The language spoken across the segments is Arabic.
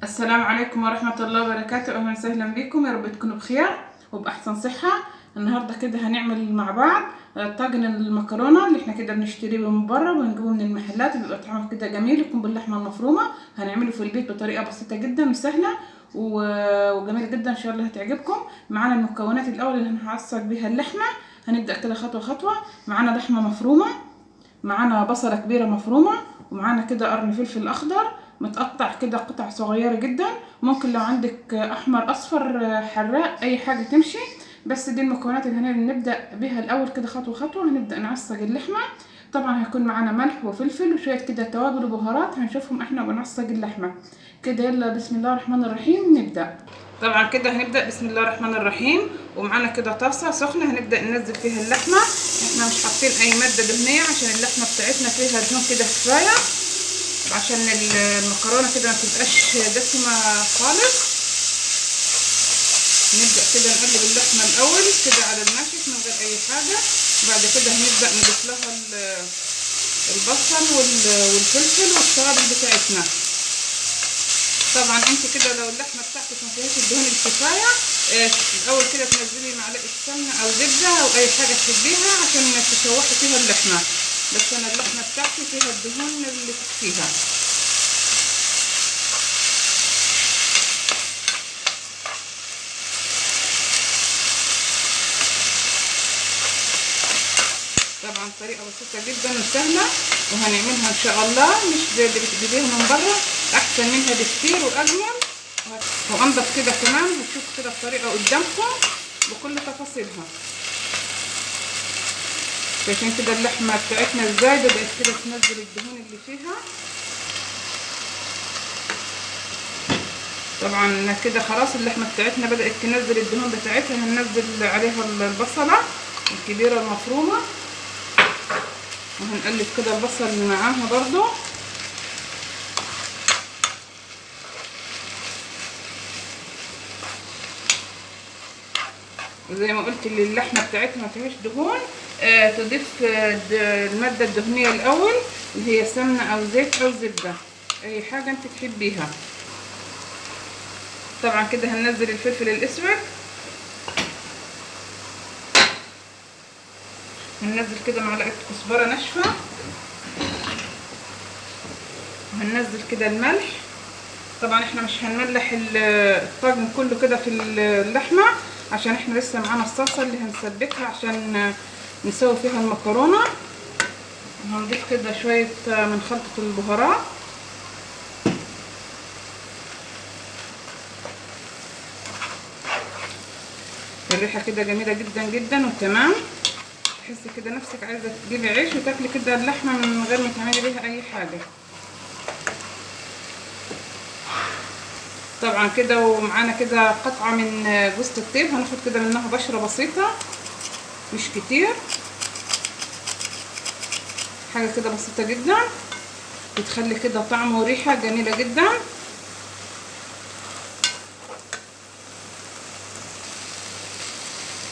السلام عليكم ورحمة الله وبركاته. أهلا وسهلا بكم، يا رب تكونوا بخير وبأحسن صحة. النهاردة كده هنعمل مع بعض طاجن المكرونة اللي احنا كده بنشتريه من بره ونجيبه من المحلات، بيبقى طعمه كده جميل، يكون باللحمة المفرومة. هنعمله في البيت بطريقة بسيطة جدا وسهلة وجميل جدا، ان شاء الله هتعجبكم. معانا المكونات الأول اللي هنعصج بيها اللحمة. هنبدأ كده خطوة خطوة. معانا لحمة مفرومة، معانا بصلة كبيرة مفرومة، ومعانا كده قرن فلفل أخضر متقطع كده قطع صغيرة جدا. ممكن لو عندك أحمر أصفر حراق أي حاجة تمشي. بس دي المكونات اللي هنبدأ بيها الأول كده خطوة خطوة. هنبدأ نعصج اللحمة. طبعا هيكون معانا ملح وفلفل وشوية كده توابل وبهارات هنشوفهم احنا بنعصج اللحمة كده. يلا بسم الله الرحمن الرحيم نبدأ. طبعا كده هنبدأ بسم الله الرحمن الرحيم. ومعانا كده طاسة سخنة هنبدأ ننزل فيها اللحمة. احنا مش حاطين اي مادة دهنية عشان اللحمة بتاعتنا فيها دهون كده كفاية، عشان المكرونة كده ما تبقاش دسمة خالص. نبدأ كده نقلب اللحمة الأول كده على الناشف من غير أي حاجة. بعد كده هنبدأ نضيف لها البصل والفلفل والتوابل بتاعتنا. طبعا انت كده لو اللحمة بتاعتك ما فيهاش الدهون الكفاية، الأول كده تنزلي معلقة سمنة أو زبدة أو أي حاجة تحبيها عشان تشوحي فيها اللحمة. بس أنا اللحمة بتاعتي فيها الدهون اللي تكفيها. طبعا طريقة بسيطة جدا وسهلة وهنعملها ان شاء الله، مش زي اللي بتجيبيها من بره، احسن منها بكتير واجمل وانضف كده كمان. هتشوفوا كده الطريقة قدامكم بكل تفاصيلها. شايفين كده اللحمة بتاعتنا ازاي بدأت كده تنزل الدهون اللي فيها. طبعا كده خلاص اللحمة بتاعتنا بدأت تنزل الدهون بتاعتها. هننزل عليها البصلة الكبيرة المفرومة وهنقلب كده البصل اللي معاها برضو. زي ما قلت اللي اللحمه بتاعتها ما فيهاش دهون، تضيف الماده الدهنيه الاول اللي هي سمنه او زيت او زبده، اي حاجه انت تحبيها. طبعا كده هننزل الفلفل الاسود، هننزل كده معلقه كزبره ناشفه، وهننزل كده الملح. طبعا احنا مش هنملح الطاجن كله كده في اللحمه عشان احنا لسه معانا الصلصه اللي هنسبكها عشان نسوي فيها المكرونه. هنضيف كده شويه من خلطه البهارات. الريحه كده جميله جدا جدا وتمام. تحسي كده نفسك عايزه تجيبي عيش وتاكلي كده اللحمه من غير ما تعملي بيها اي حاجه. طبعا كده ومعانا كده قطعه من جوز الطيب، هناخد كده منها بشره بسيطه مش كتير، حاجه كده بسيطه جدا بتخلي كده طعم وريحه جميله جدا.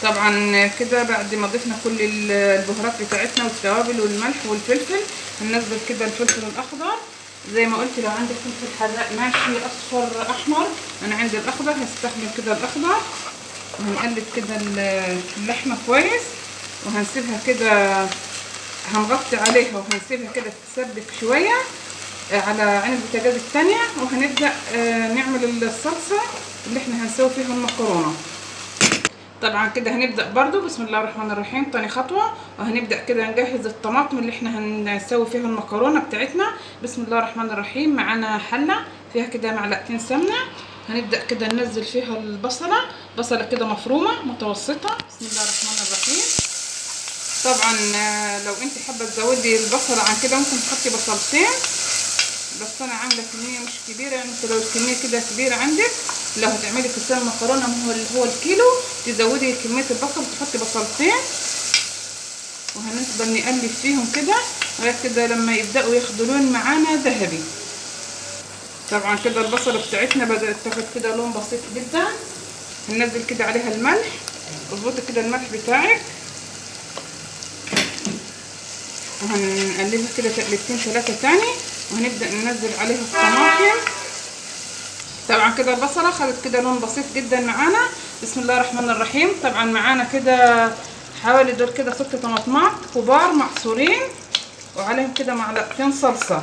طبعا كده بعد ما ضفنا كل البهارات بتاعتنا والتوابل والملح والفلفل، هننزل كده الفلفل الاخضر. زي ما قلت لو عندك فلفل حراق ماشي، اصفر احمر، انا عندي الاخضر هستخدم كده الاخضر. وهنقلب كده اللحمه كويس وهنسيبها كده، هنغطي عليها وهنسيبها كده تتسبك شويه على عين البوتاجاز الثانيه. وهنبدا نعمل الصلصه اللي احنا هنسوي فيها المكرونه. طبعا كده هنبدأ برضو بسم الله الرحمن الرحيم تاني خطوة، وهنبدأ كده نجهز الطماطم اللي احنا هنسوي فيها المكرونة بتاعتنا. بسم الله الرحمن الرحيم. معانا حلة فيها كده معلقتين سمنة، هنبدأ كده ننزل فيها بصلة كده مفرومة متوسطة. بسم الله الرحمن الرحيم. طبعا لو انت حابة تزودي البصلة عن كده ممكن تحطي بصلتين، بس انا عامله كميه مش كبيره. يعني انت لو الكميه كده كبيره عندك، لو هتعملي كيسان مكرونه هو الكيلو، تزودي كميه البصل تحطي بصلتين. وهنفضل نقلب فيهم كده لغايه كده لما يبداوا ياخدوا لون معانا ذهبي. طبعا كده البصله بتاعتنا بدات تاخد كده لون بسيط جدا. هننزل كده عليها الملح، اظبطي كده الملح بتاعك، وهنقلبها كده تقلبتين ثلاثه تاني. وهنبدأ ننزل عليها الطماطم. طبعا كده البصله خدت كده لون بسيط جدا معانا. بسم الله الرحمن الرحيم. طبعا معانا كده حوالي دول كده 6 طماطمات كبار معصورين، وعليهم كده معلقتين صلصه،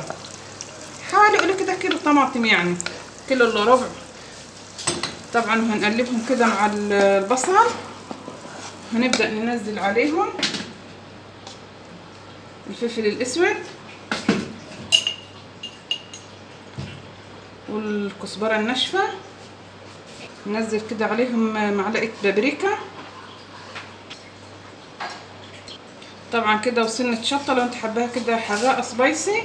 حوالي قولي كده كيلو طماطم، يعني كيلو الا ربع. طبعا هنقلبهم كده مع البصل. هنبدأ ننزل عليهم الفلفل الاسود والكزبرة الناشفة. ننزل كده عليهم معلقة بابريكا، طبعا كده وسنة شطة لو انت حباها كده حراقة سبايسي.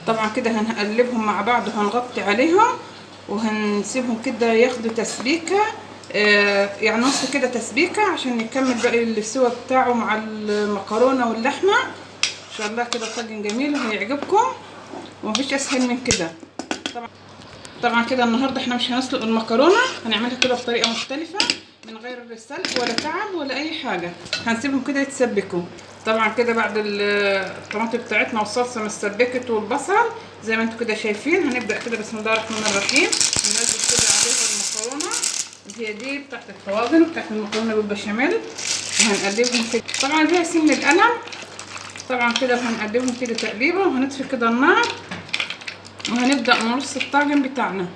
طبعا كده هنقلبهم مع بعض وهنغطي عليهم وهنسيبهم كده ياخدوا تسبيكة، يعني نص كده تسبيكة عشان نكمل باقي السوا بتاعه مع المكرونة واللحمة. ان شاء الله كده طاجن جميل وهيعجبكم ومفيش اسهل من كده. طبعا كده النهارده احنا مش هنسلق المكرونة، هنعملها كده بطريقة مختلفة من غير السلق ولا تعب ولا اي حاجة. هنسيبهم كده يتسبكوا. طبعا كده بعد الطماطم بتاعتنا والصلصة متسبكت والبصل زي ما انتم كده شايفين، هنبدأ كده بسم الله الرحمن الرحيم ننزل كده عليها المكرونة اللي هي دي بتاعت الطواجن بتاعت المكرونة بالبشاميل، وهنقلبهم كده. طبعا فيها سن القلم. طبعا كده هنقلبهم كده تقليبة وهنطفي كده النار وهنبدأ نرص الطاجن بتاعنا.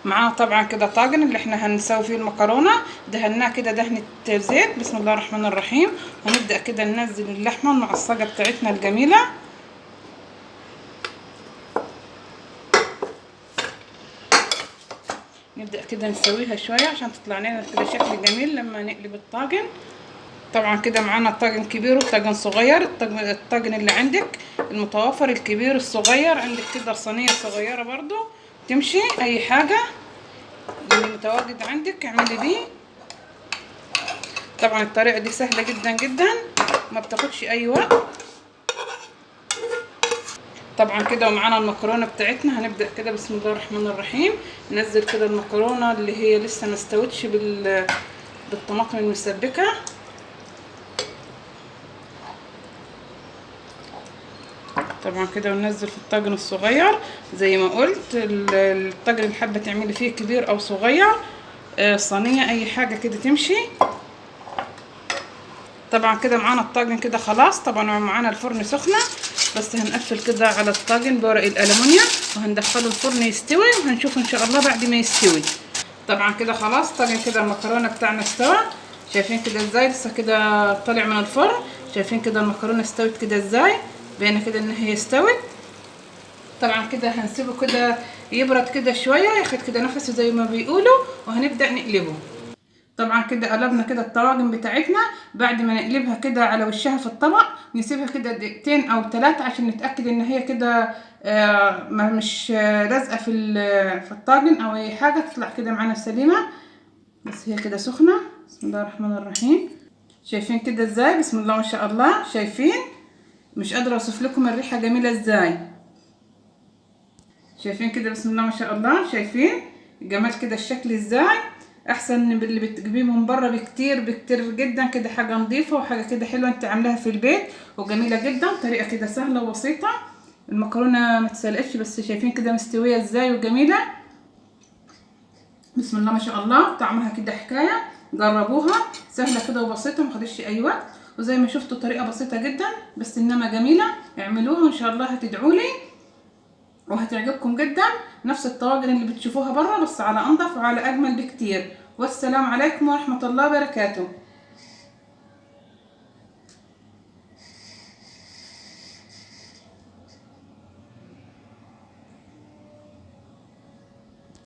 معاه طبعا كده طاجن اللي احنا هنسوي فيه المكرونه، دهناه كده دهنه زيت. بسم الله الرحمن الرحيم. هنبدا كده ننزل اللحمه المعصجه بتاعتنا الجميله. نبدا كده نسويها شويه عشان تطلع لنا كده شكل جميل لما نقلب الطاجن. طبعا كده معانا طاجن كبير وطاجن صغير. الطاجن اللي عندك المتوفر الكبير الصغير، عندك كده صينيه صغيره برضو تمشي، اي حاجه اللي متواجد عندك اعملي بيه. طبعا الطريقه دي سهله جدا جدا ما بتاخدش اي وقت. طبعا كده ومعانا المكرونه بتاعتنا. هنبدا كده بسم الله الرحمن الرحيم ننزل كده المكرونه اللي هي لسه ما استوتش بالطماطم المسبكه. طبعا كده وننزل في الطاجن الصغير زي ما قلت. الطاجن اللي حابه تعملي فيه كبير او صغير، صينيه اي حاجه كده تمشي. طبعا كده معانا الطاجن كده خلاص. طبعا معانا الفرن سخنه، بس هنقفل كده على الطاجن بورق الالومنيوم وهندخله الفرن يستوي وهنشوف ان شاء الله بعد ما يستوي. طبعا كده خلاص طاجن كده المكرونه بتاعنا استوى. شايفين كده ازاي لسه كده طالع من الفرن؟ شايفين كده المكرونه استوت كده ازاي؟ باينه كده ان هي استوت. طبعا كده هنسيبه كده يبرد كده شويه ياخد كده نفسه زي ما بيقولوا وهنبدا نقلبه. طبعا كده قلبنا كده الطواجن بتاعتنا. بعد ما نقلبها كده على وشها في الطبق نسيبها كده دقيقتين او 3 عشان نتاكد ان هي كده مش لازقه في الطاجن او اي حاجه، تطلع كده معانا سليمه. بس هي كده سخنه. بسم الله الرحمن الرحيم. شايفين كده ازاي؟ بسم الله ما شاء الله. شايفين؟ مش قادره اوصف لكم الريحه جميله ازاي. شايفين كده بسم الله ما شاء الله؟ شايفين جمال كده الشكل ازاي؟ احسن من اللي بتجيبيه من بره بكتير بكتير جدا. كده حاجه نظيفه وحاجه كده حلوه انت عاملاها في البيت وجميله جدا. طريقه كده سهله وبسيطه. المكرونه ما تسلقش بس شايفين كده مستويه ازاي وجميله. بسم الله ما شاء الله. طعمها كده حكايه، جربوها. سهله كده وبسيطه ما خدتش اي وقت، وزي ما شفتوا طريقه بسيطه جدا بس انما جميله. اعملوها وان شاء الله هتدعولي وهتعجبكم جدا. نفس الطواجن اللي بتشوفوها بره بس على انضف وعلى اجمل بكتير. والسلام عليكم ورحمه الله وبركاته.